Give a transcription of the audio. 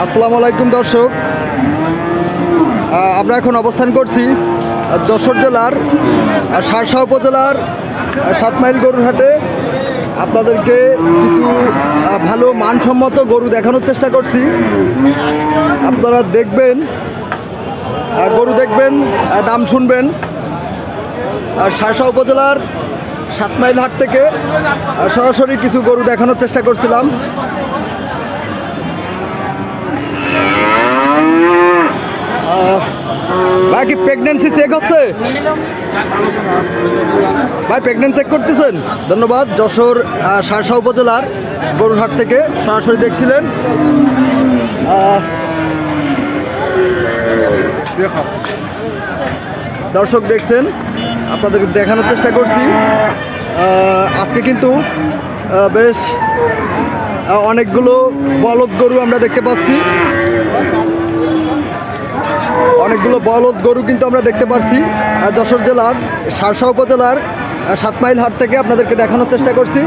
আসসালামু আলাইকুম দর্শক, আমরা এখন অবস্থান করছি যশোর জেলার শার্শা উপজেলার 7 মাইল গরুর হাটে। আপনাদেরকে কিছু ভালো মানসম্মত গরু দেখানোর চেষ্টা করছি। আপনারা দেখবেন, গরু দেখবেন, দাম শুনবেন। শার্শা উপজেলার 7 মাইল হাট থেকে সরাসরি কিছু গরু দেখানোর চেষ্টা করছিলাম। ভাই কি প্রেগনেন্সি চেক হচ্ছে? ভাই প্রেগনেন্সি চেক করতেছেন? ধন্যবাদ। যশোর শার্শা উপজেলার গরুর হাট থেকে সরাসরি দেখছিলেন। দর্শক দেখছেন, আপনাদেরকে দেখানোর চেষ্টা করছি। আজকে কিন্তু বেশ অনেকগুলো বলদ গরু আমরা দেখতে পাচ্ছি। অনেকগুলো বলদ গরু কিন্তু আমরা দেখতে পাচ্ছি যশোর জেলার শার্শা উপজেলার 7 মাইল হাট থেকে আপনাদেরকে দেখানোর চেষ্টা করছি।